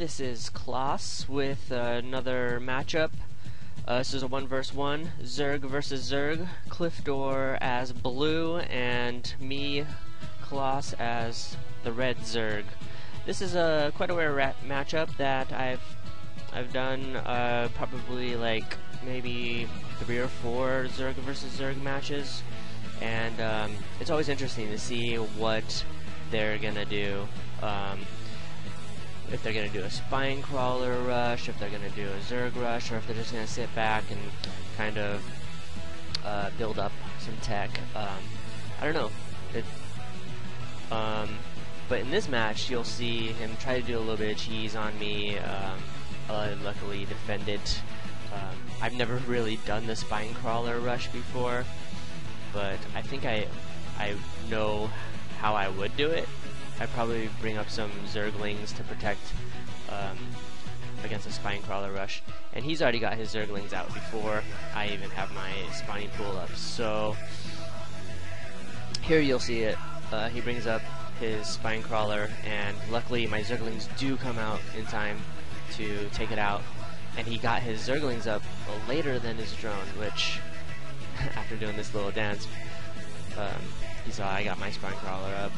This is Klaus with another matchup. This is a 1 vs 1, Zerg versus Zerg, Cliffdoor as blue, and me, Klaus, as the red Zerg. This is a quite a rare matchup that I've done probably like maybe 3 or 4 Zerg versus Zerg matches, and it's always interesting to see what they're gonna do. If they're going to do a spine crawler rush, if they're going to do a Zerg rush, or if they're just going to sit back and kind of build up some tech. I don't know. But in this match, you'll see him try to do a little bit of cheese on me. I luckily defended. I've never really done the spine crawler rush before, but I think I know how I would do it. I'd probably bring up some Zerglings to protect against a spine crawler rush, and he's already got his Zerglings out before I even have my spawning pool up. So here you'll see it. He brings up his spine crawler, and luckily my Zerglings do come out in time to take it out. And he got his Zerglings up later than his drone, which after doing this little dance, he saw I got my spine crawler up.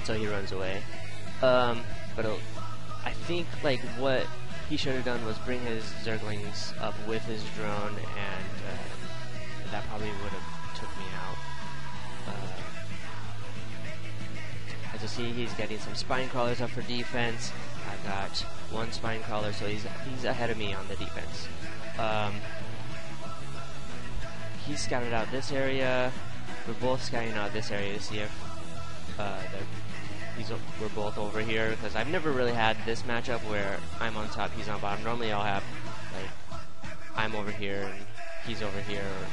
So he runs away. But I think like what he should have done was bring his Zerglings up with his drone, and that probably would have took me out. As you see, he's getting some spine crawlers up for defense. I've got 1 spine crawler, so he's ahead of me on the defense. He scouted out this area. We're both scouting out this area to see if we're both over here, because I've never really had this matchup where I'm on top, he's on bottom. Normally I'll have like I'm over here and he's over here, or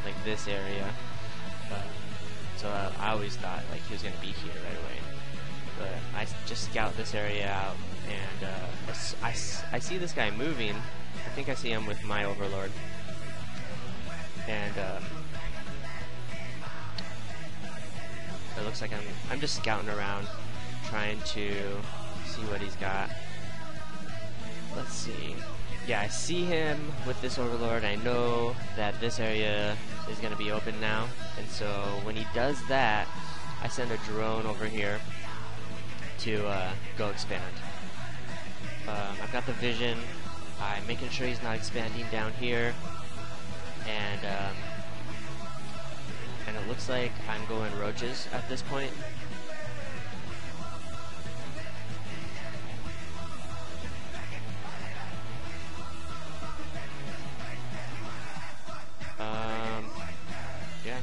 like this area. So I always thought like he was gonna be here right away. But I just scout this area out, and I see this guy moving. I think I see him with my overlord, and it looks like I'm just scouting around, trying to see what he's got. Let's see. Yeah, I see him with this overlord. I know that this area is going to be open now, and so when he does that, I send a drone over here to go expand. I've got the vision. I'm making sure he's not expanding down here, and it looks like I'm going roaches at this point. Yeah.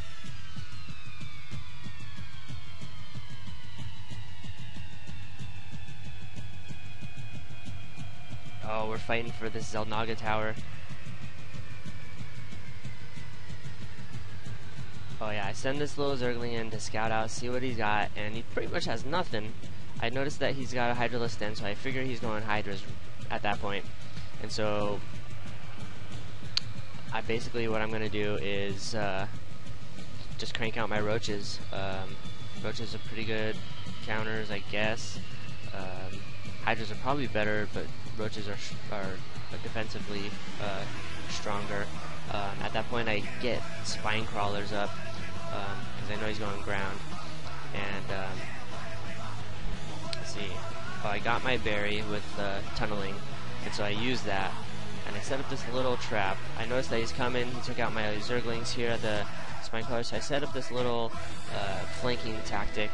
Oh, we're fighting for this Zelnaga tower. Oh yeah, I send this little Zergling in to scout out, see what he's got, and he pretty much has nothing. I noticed that he's got a Hydralisk den, so I figure he's going Hydras at that point. And so, what I'm going to do is just crank out my roaches. Roaches are pretty good counters, I guess. Hydras are probably better, but roaches are defensively stronger. At that point I get spine crawlers up, because I know he's going ground, and let's see. Oh, I got my berry with tunneling, and so I use that, and I set up this little trap. I noticed that he's coming. He took out my Zerglings here at the spine crawler, so I set up this little flanking tactic.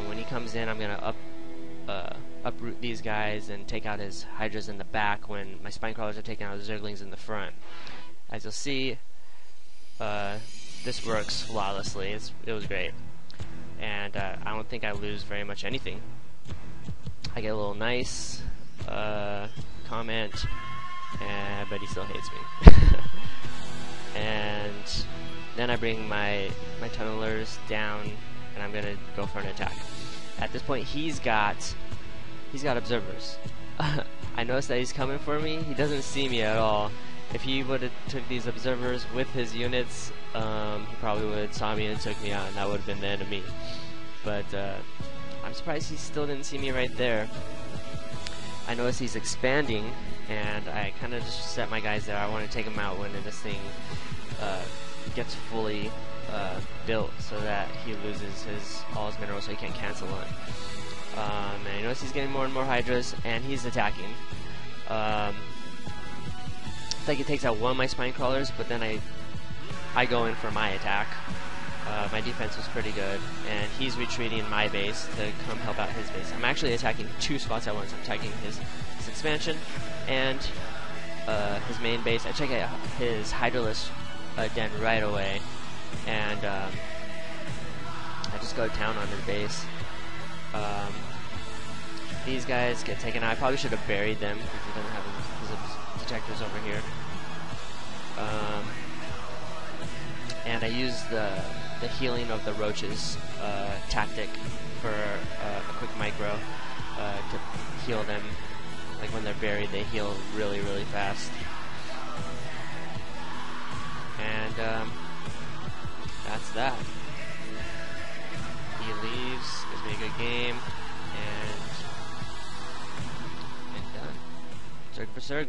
When he comes in, I'm gonna uproot these guys and take out his Hydras in the back when my spine crawlers are taking out the Zerglings in the front. As you'll see, this works flawlessly. It was great, and I don't think I lose very much anything. I get a little nice comment, but he still hates me. And then I bring my tunnelers down, and I'm gonna go for an attack. At this point, he's got observers. I noticed that he's coming for me. He doesn't see me at all. If he would have took these observers with his units, he probably would have saw me and took me out, and that would have been the end of me. But I'm surprised he still didn't see me right there. I notice he's expanding, and I kind of just set my guys there. I want to take him out when this thing gets fully built, so that he loses all his minerals, so he can't cancel it. And I notice he's getting more and more hydras, and he's attacking. I think he takes out one of my spine crawlers, but then I go in for my attack. My defense was pretty good, and he's retreating in my base to come help out his base. I'm actually attacking two spots at once. I'm attacking his expansion and his main base. I check out his Hydralisk den right away, and I just go to town on his base. These guys get taken out. I probably should have buried them because he doesn't have his detectors over here. And I use the healing of the roaches tactic for a quick micro to heal them. Like when they're buried, they heal really, really fast. And that's that. He leaves, gives me a good game, and done. Zerg for Zerg.